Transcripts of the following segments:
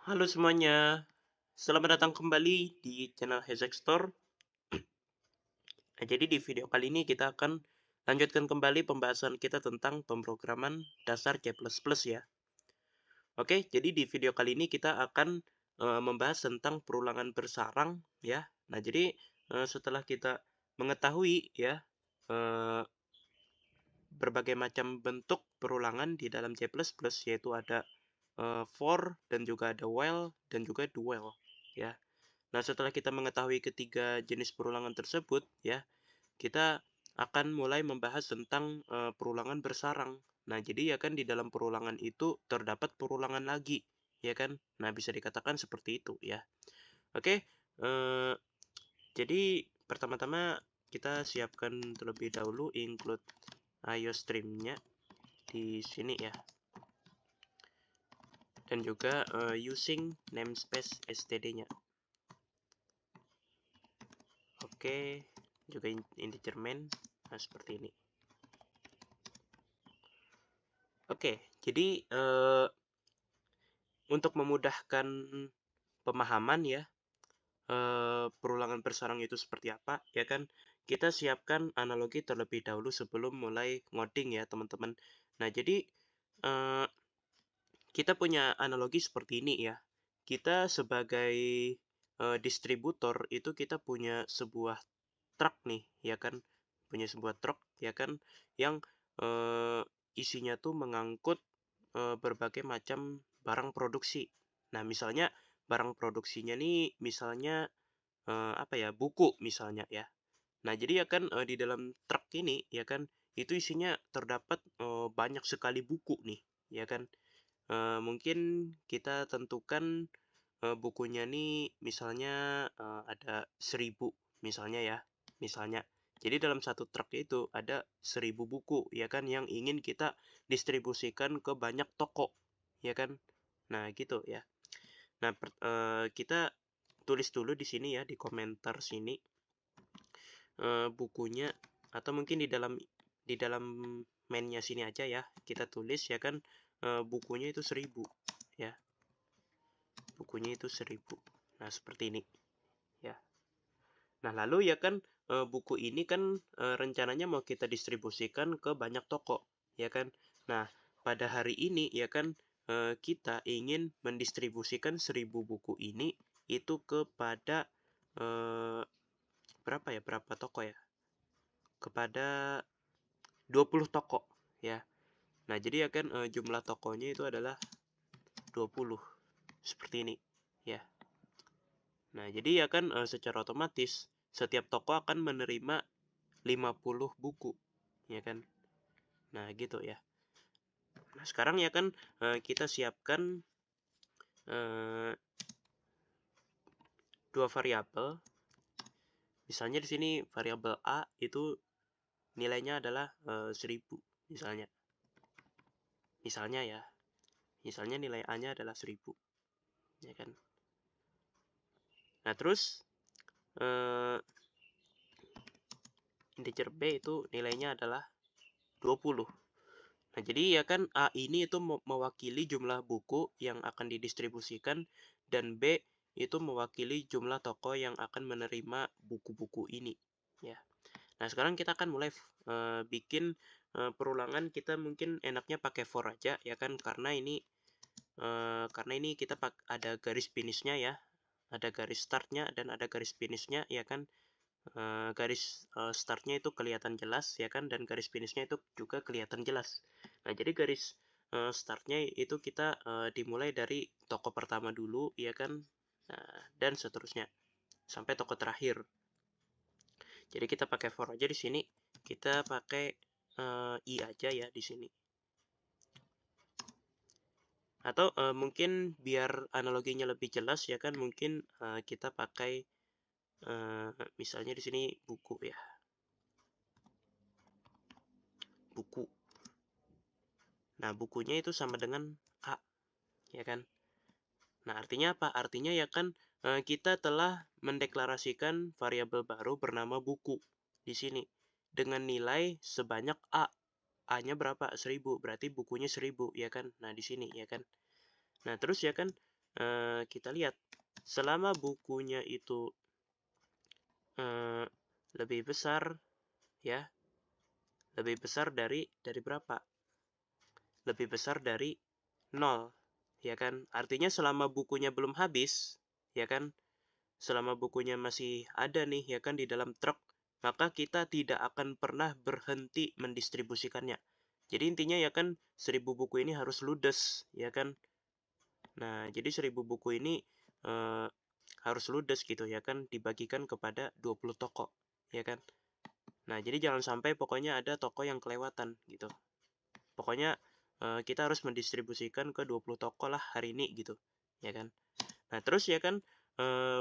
Halo semuanya, selamat datang kembali di channel Hezek Store. Nah, jadi di video kali ini kita akan lanjutkan kembali pembahasan kita tentang pemrograman dasar C++ ya. Oke, jadi di video kali ini kita akan membahas tentang perulangan bersarang ya. Nah, jadi setelah kita mengetahui ya eh, berbagai macam bentuk perulangan di dalam C++, yaitu ada for dan juga ada while dan juga do while ya. Nah, setelah kita mengetahui ketiga jenis perulangan tersebut, ya, kita akan mulai membahas tentang perulangan bersarang. Nah, jadi ya kan di dalam perulangan itu terdapat perulangan lagi, ya kan? Nah, bisa dikatakan seperti itu, ya. Oke, jadi pertama-tama kita siapkan terlebih dahulu include IO stream-nya di sini ya. Dan juga using namespace std-nya. Oke, juga integer main. Nah, seperti ini. Oke, jadi untuk memudahkan pemahaman ya, perulangan bersarang itu seperti apa, ya kan? Kita siapkan analogi terlebih dahulu sebelum mulai ngoding ya, teman-teman. Nah, jadi kita punya analogi seperti ini ya. Kita sebagai distributor itu kita punya sebuah truk nih, ya kan? Punya sebuah truk, ya kan? Yang isinya tuh mengangkut berbagai macam barang produksi. Nah, misalnya barang produksinya nih, misalnya apa ya, buku misalnya ya. Nah, jadi ya kan di dalam truk ini, ya kan, itu isinya terdapat banyak sekali buku nih, ya kan. Mungkin kita tentukan bukunya nih misalnya ada 1000 misalnya ya, misalnya. Jadi dalam satu truk itu ada 1000 buku ya kan yang ingin kita distribusikan ke banyak toko ya kan. Nah, gitu ya. Nah, kita tulis dulu di sini ya di komentar sini bukunya, atau mungkin di dalam mainnya sini aja ya. Kita tulis ya kan bukunya itu 1000 ya. Bukunya itu 1000. Nah, seperti ini ya. Nah, lalu ya kan buku ini kan rencananya mau kita distribusikan ke banyak toko, ya kan? Nah, pada hari ini ya kan kita ingin mendistribusikan 1000 buku ini itu kepada berapa ya? Berapa toko ya? Kepada 20 toko ya. Nah, jadi ya kan jumlah tokonya itu adalah 20. Seperti ini ya. Nah, jadi ya kan secara otomatis setiap toko akan menerima 50 buku, ya kan? Nah, gitu ya. Nah, sekarang ya kan kita siapkan dua variabel. Misalnya di sini variabel A itu nilainya adalah 1000 misalnya. Misalnya ya. Misalnya nilai A-nya adalah 1000, ya kan? Nah, terus integer B itu nilainya adalah 20. Nah, jadi ya kan A ini itu mewakili jumlah buku yang akan didistribusikan dan B itu mewakili jumlah toko yang akan menerima buku-buku ini ya. Nah, sekarang kita akan mulai bikin perulangan. Kita mungkin enaknya pakai for aja ya kan, karena ini kita ada garis finishnya ya. Ada garis startnya dan ada garis finishnya ya kan. Garis startnya itu kelihatan jelas ya kan, dan garis finishnya itu juga kelihatan jelas. Nah, jadi garis startnya itu kita dimulai dari toko pertama dulu ya kan, nah, dan seterusnya sampai toko terakhir. Jadi kita pakai for aja di sini, kita pakai i aja ya di sini. Atau mungkin biar analoginya lebih jelas ya kan, mungkin kita pakai misalnya di sini buku ya. Buku. Nah, bukunya itu sama dengan A, ya kan? Nah, artinya apa? Artinya ya kan kita telah mendeklarasikan variabel baru bernama buku di sini dengan nilai sebanyak A. A-nya berapa? 1000. Berarti bukunya 1000, ya kan? Nah, di sini ya kan. Nah, terus ya kan kita lihat selama bukunya itu lebih besar ya, lebih besar dari berapa? Lebih besar dari 0, ya kan? Artinya selama bukunya belum habis, ya kan? Selama bukunya masih ada nih, ya kan, di dalam truk, maka kita tidak akan pernah berhenti mendistribusikannya. Jadi intinya ya kan 1000 buku ini harus ludes, ya kan? Nah, jadi 1000 buku ini harus ludes gitu ya kan, dibagikan kepada 20 toko, ya kan? Nah, jadi jangan sampai pokoknya ada toko yang kelewatan gitu. Pokoknya kita harus mendistribusikan ke 20 toko lah hari ini gitu, ya kan? Nah, terus ya kan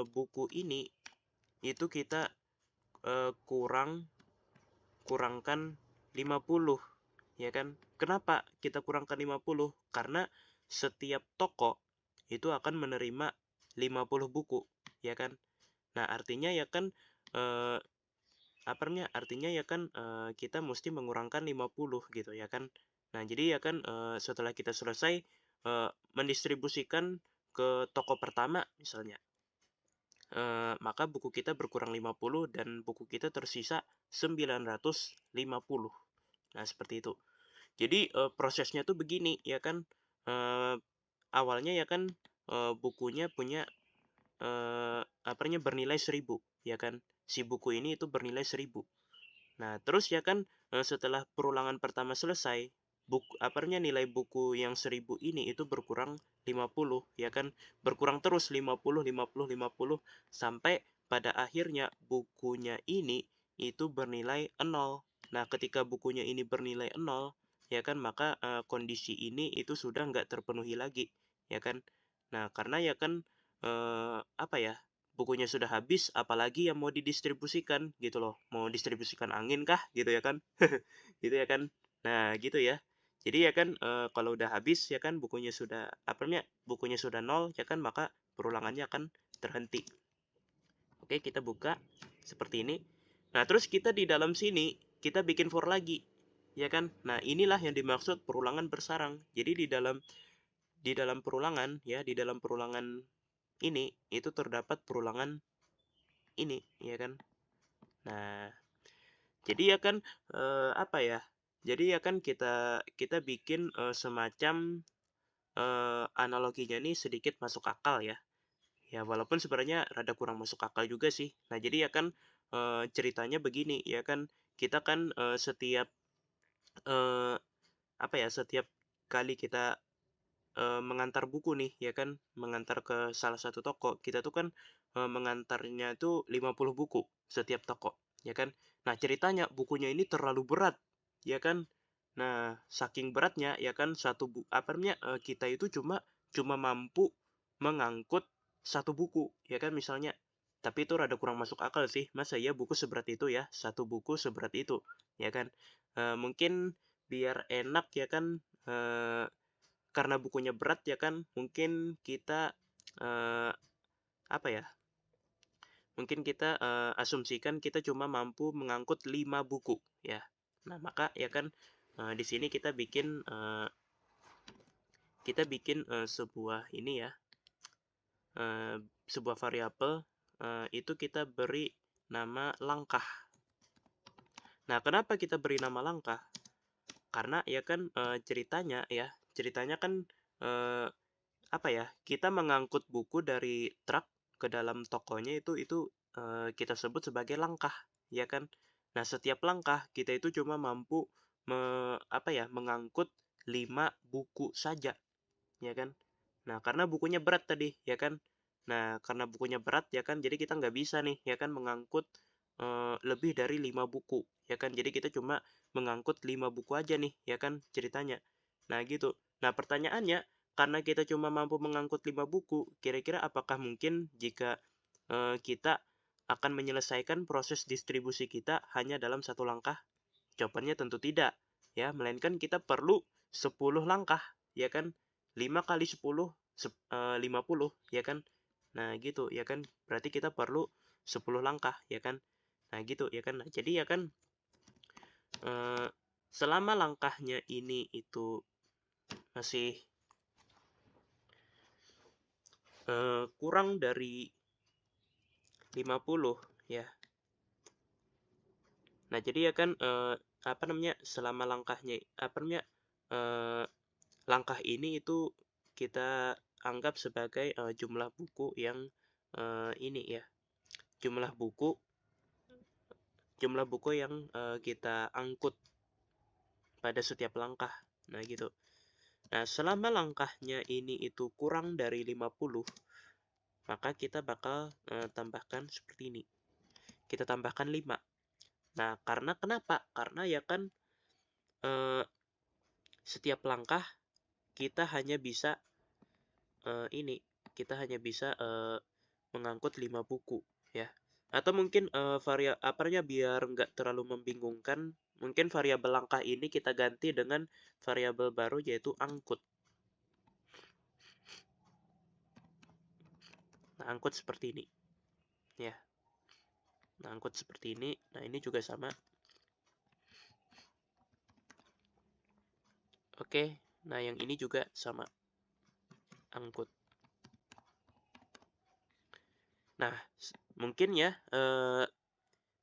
buku ini itu kita kurangkan 50, ya kan? Kenapa kita kurangkan 50? Karena setiap toko itu akan menerima 50 buku, ya kan? Nah, artinya ya kan artinya ya kan kita mesti mengurangkan 50 gitu ya kan. Nah, jadi ya kan setelah kita selesai mendistribusikan ke toko pertama misalnya, maka buku kita berkurang 50 dan buku kita tersisa 950. Nah, seperti itu. Jadi prosesnya tuh begini ya kan. Awalnya ya kan bukunya punya bernilai 1000 ya kan. Si buku ini itu bernilai 1000. Nah, terus ya kan setelah perulangan pertama selesai, nilai buku yang 1000 ini itu berkurang 50 ya kan. Berkurang terus 50 50 50 sampai pada akhirnya bukunya ini itu bernilai 0. Nah, ketika bukunya ini bernilai 0, ya kan, maka kondisi ini itu sudah nggak terpenuhi lagi, ya kan. Nah, karena ya kan bukunya sudah habis, apalagi yang mau didistribusikan gitu loh. Mau distribusikan angin kah gitu ya kan? Gitu ya kan. Nah, gitu ya. Jadi ya kan kalau udah habis ya kan bukunya sudah 0 ya kan, maka perulangannya akan terhenti. Oke, kita buka seperti ini. Nah, terus kita di dalam sini kita bikin for lagi. Ya kan? Nah, inilah yang dimaksud perulangan bersarang. Jadi di dalam perulangan ya, di dalam perulangan ini itu terdapat perulangan ini, ya kan? Nah, jadi ya kan Jadi ya kan kita kita bikin semacam analoginya nih sedikit masuk akal ya. Ya walaupun sebenarnya rada kurang masuk akal juga sih. Nah, jadi ya kan ceritanya begini ya kan. Kita kan eh, setiap kali kita mengantar buku nih ya kan, mengantar ke salah satu toko, kita tuh kan mengantarnya tuh 50 buku setiap toko, ya kan. Nah, ceritanya bukunya ini terlalu berat, ya kan. Nah, saking beratnya ya kan kita itu cuma cuma mampu mengangkut satu buku, ya kan misalnya. Tapi itu rada kurang masuk akal sih. Masa ya buku seberat itu ya, satu buku seberat itu, ya kan. Mungkin biar enak ya kan karena bukunya berat ya kan, mungkin kita eh, apa ya mungkin kita asumsikan kita cuma mampu mengangkut 5 buku ya. Nah, maka ya kan di sini kita bikin sebuah ini ya, sebuah variabel, itu kita beri nama langkah. Nah, kenapa kita beri nama langkah? Karena ya kan ceritanya kan kita mengangkut buku dari truk ke dalam tokonya itu kita sebut sebagai langkah, ya kan. Nah, setiap langkah kita itu cuma mampu mengangkut 5 buku saja, ya kan. Nah, karena bukunya berat tadi, ya kan. Nah, karena bukunya berat ya kan, jadi kita nggak bisa nih ya kan mengangkut lebih dari 5 buku, ya kan. Jadi kita cuma mengangkut 5 buku aja nih, ya kan ceritanya. Nah, gitu. Nah, pertanyaannya, karena kita cuma mampu mengangkut 5 buku, kira-kira apakah mungkin jika kita akan menyelesaikan proses distribusi kita hanya dalam satu langkah? Jawabannya tentu tidak, ya, melainkan kita perlu 10 langkah, ya kan? 5 kali 10 50, ya kan? Nah, gitu, ya kan? Berarti kita perlu 10 langkah, ya kan? Nah, gitu, ya kan? Nah, jadi ya kan selama langkahnya ini itu masih kurang dari 50 ya. Nah, jadi ya kan apa namanya, selama langkah ini itu kita anggap sebagai jumlah buku yang ini ya, jumlah buku yang kita angkut pada setiap langkah. Nah, gitu. Nah, selama langkahnya ini itu kurang dari 50, maka kita bakal tambahkan seperti ini. Kita tambahkan 5. Nah, karena kenapa? Karena ya kan setiap langkah kita hanya bisa mengangkut 5 buku ya. Atau mungkin biar nggak terlalu membingungkan, mungkin variabel langkah ini kita ganti dengan variabel baru yaitu angkut. Nah, angkut seperti ini ya. Nah, angkut seperti ini. Nah, ini juga sama. Oke, nah yang ini juga sama. Angkut. Nah, mungkin ya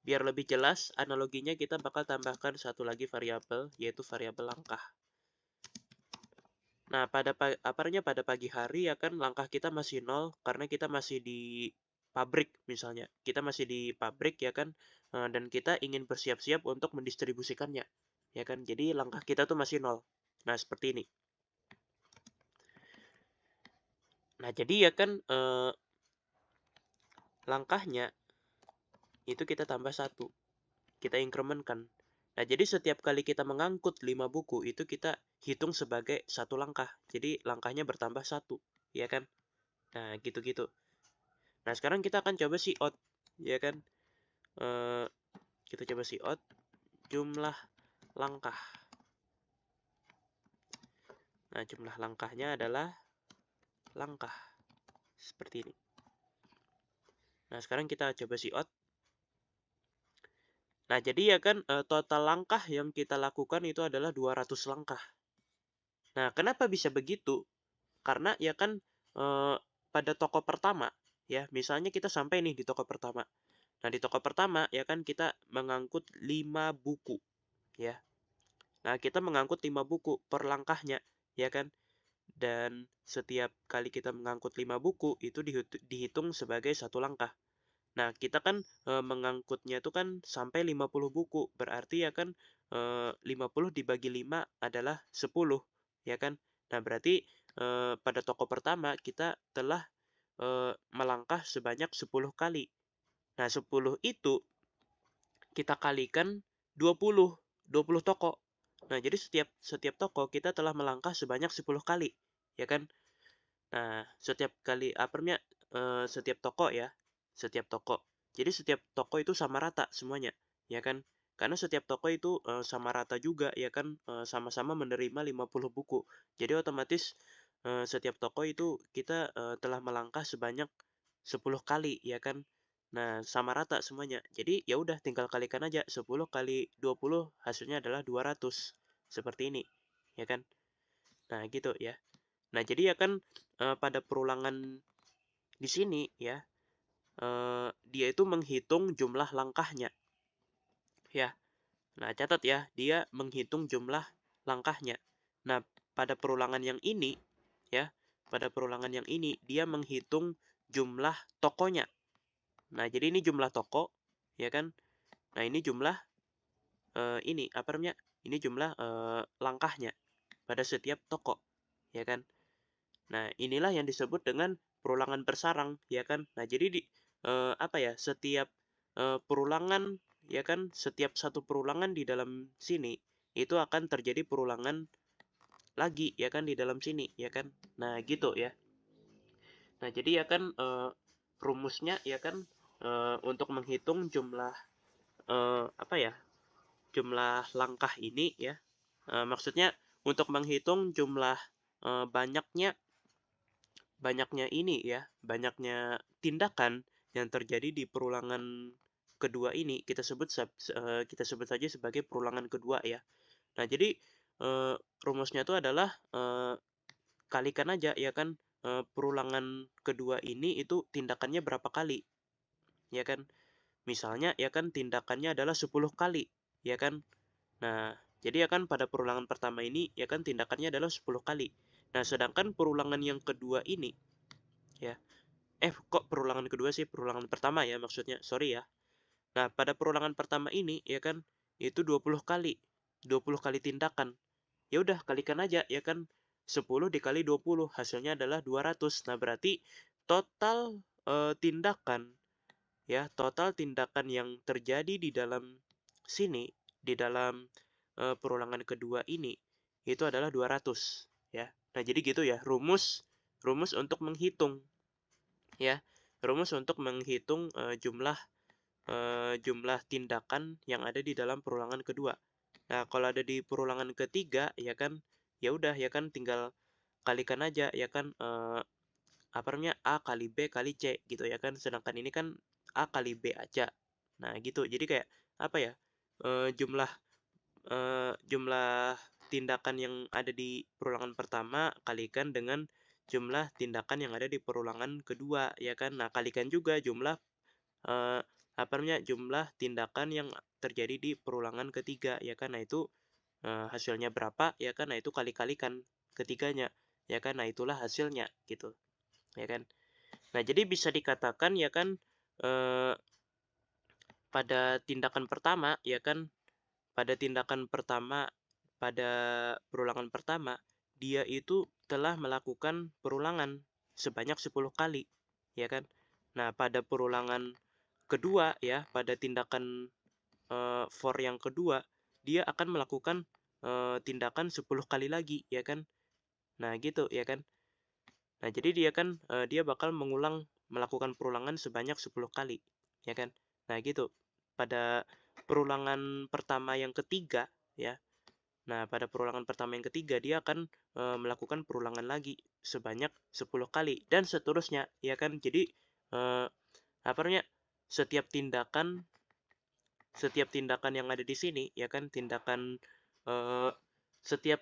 biar lebih jelas analoginya kita bakal tambahkan satu lagi variabel yaitu variabel langkah. Nah, pada pagi hari ya kan langkah kita masih 0 karena kita masih di pabrik misalnya. Kita masih di pabrik ya kan dan kita ingin bersiap-siap untuk mendistribusikannya. Ya kan? Jadi langkah kita tuh masih 0. Nah, seperti ini. Nah, jadi ya kan langkahnya itu kita tambah 1. Kita incrementkan. Nah, jadi setiap kali kita mengangkut 5 buku, itu kita hitung sebagai satu langkah. Jadi, langkahnya bertambah 1, ya kan? Nah, gitu-gitu. Nah, sekarang kita akan coba see out, ya kan? Kita coba see out jumlah langkah. Nah, jumlah langkahnya adalah langkah. Seperti ini. Nah, sekarang kita coba see out. Nah, jadi ya kan total langkah yang kita lakukan itu adalah 200 langkah. Nah, kenapa bisa begitu? Karena ya kan pada toko pertama ya, misalnya kita sampai nih di toko pertama. Nah, di toko pertama ya kan kita mengangkut 5 buku ya. Nah, kita mengangkut 5 buku per langkahnya ya kan. Dan setiap kali kita mengangkut 5 buku itu dihitung sebagai satu langkah. Nah, kita kan mengangkutnya itu kan sampai 50 buku. Berarti ya kan 50 dibagi 5 adalah 10 ya kan. Nah, berarti pada toko pertama kita telah melangkah sebanyak 10 kali. Nah, 10 itu kita kalikan 20 toko. Nah, jadi setiap toko kita telah melangkah sebanyak 10 kali, ya kan? Nah, setiap kali setiap toko ya, setiap toko. Jadi setiap toko itu sama rata semuanya, ya kan? Karena setiap toko itu sama rata juga, ya kan? Sama-sama menerima 50 buku. Jadi otomatis setiap toko itu kita telah melangkah sebanyak 10 kali, ya kan? Nah, sama rata semuanya. Jadi ya udah tinggal kalikan aja 10 kali 20 hasilnya adalah 200. Seperti ini, ya kan? Nah, gitu ya. Nah, jadi ya kan pada perulangan di sini ya, dia itu menghitung jumlah langkahnya. Ya. Nah, catat ya, dia menghitung jumlah langkahnya. Nah, pada perulangan yang ini ya, pada perulangan yang ini dia menghitung jumlah tokonya. Nah, jadi ini jumlah toko, ya kan? Nah, ini jumlah ini apa namanya? Ini jumlah langkahnya pada setiap toko, ya kan? Nah, inilah yang disebut dengan perulangan bersarang, ya kan? Nah, jadi setiap perulangan, ya kan? Setiap satu perulangan di dalam sini itu akan terjadi perulangan lagi, ya kan? Di dalam sini, ya kan? Nah, gitu ya. Nah, jadi ya kan rumusnya, ya kan? Untuk menghitung jumlah jumlah langkah ini ya. Maksudnya untuk menghitung jumlah banyaknya ini ya, banyaknya tindakan yang terjadi di perulangan kedua ini kita sebut saja sebagai perulangan kedua ya. Nah, jadi rumusnya itu adalah kalikan aja ya kan perulangan kedua ini itu tindakannya berapa kali, ya kan? Misalnya ya kan tindakannya adalah 10 kali, ya kan? Nah, jadi ya kan pada perulangan pertama ini ya kan tindakannya adalah 10 kali. Nah, sedangkan perulangan yang kedua ini ya, kok perulangan kedua sih? Perulangan pertama ya maksudnya, sorry ya. Nah, pada perulangan pertama ini ya kan itu 20 kali. 20 kali tindakan. Ya udah kalikan aja ya kan 10 dikali 20 hasilnya adalah 200. Nah, berarti total tindakan ya, total tindakan yang terjadi di dalam sini, di dalam perulangan kedua ini itu adalah 200 ya. Nah, jadi gitu ya, rumus rumus untuk menghitung ya. Rumus untuk menghitung jumlah tindakan yang ada di dalam perulangan kedua. Nah, kalau ada di perulangan ketiga ya kan, ya udah ya kan tinggal kalikan aja ya kan apa namanya A kali B kali C gitu ya kan. Sedangkan ini kan A kali B aja. Nah, gitu. Jadi kayak apa ya? Jumlah jumlah tindakan yang ada di perulangan pertama kalikan dengan jumlah tindakan yang ada di perulangan kedua ya kan. Nah, kalikan juga jumlah apa namanya jumlah tindakan yang terjadi di perulangan ketiga ya kan. Nah, itu hasilnya berapa ya kan. Nah, itu kali-kalikan ketiganya ya kan. Nah, itulah hasilnya gitu ya kan. Nah, jadi bisa dikatakan ya kan eh, pada tindakan pertama ya kan, pada tindakan pertama pada perulangan pertama dia itu telah melakukan perulangan sebanyak 10 kali ya kan. Nah, pada perulangan kedua ya, pada tindakan for yang kedua dia akan melakukan tindakan 10 kali lagi ya kan. Nah, gitu ya kan. Nah, jadi dia kan dia bakal melakukan perulangan sebanyak 10 kali, ya kan? Nah, gitu. Pada perulangan pertama yang ketiga, ya. Nah, pada perulangan pertama yang ketiga dia akan melakukan perulangan lagi sebanyak 10 kali dan seterusnya, ya kan? Jadi apa namanya? Setiap tindakan setiap tindakan yang ada di sini, ya kan? Eh, setiap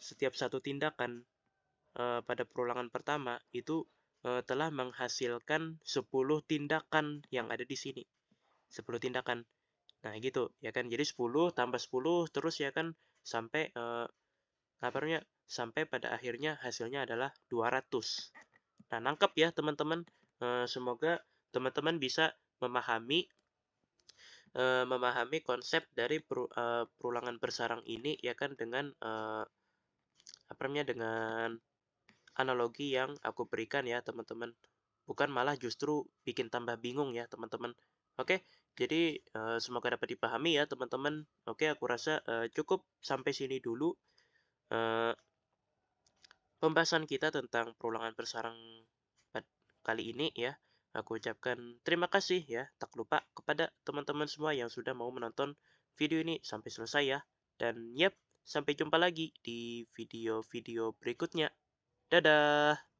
setiap satu tindakan pada perulangan pertama itu telah menghasilkan 10 tindakan yang ada di sini. 10 tindakan. Nah, gitu ya kan. Jadi 10 tambah 10 terus ya kan sampai apa namanya? Sampai pada akhirnya hasilnya adalah 200. Nah, nangkep ya teman-teman. Semoga teman-teman bisa memahami konsep dari perulangan bersarang ini ya kan dengan apa namanya dengan analogi yang aku berikan ya teman-teman. Bukan malah justru bikin tambah bingung ya teman-teman. Oke, jadi semoga dapat dipahami ya teman-teman. Oke, aku rasa cukup sampai sini dulu eh, pembahasan kita tentang perulangan bersarang kali ini ya. Aku ucapkan terima kasih ya, tak lupa kepada teman-teman semua yang sudah mau menonton video ini sampai selesai ya. Dan yep, sampai jumpa lagi di video-video berikutnya. Dadah!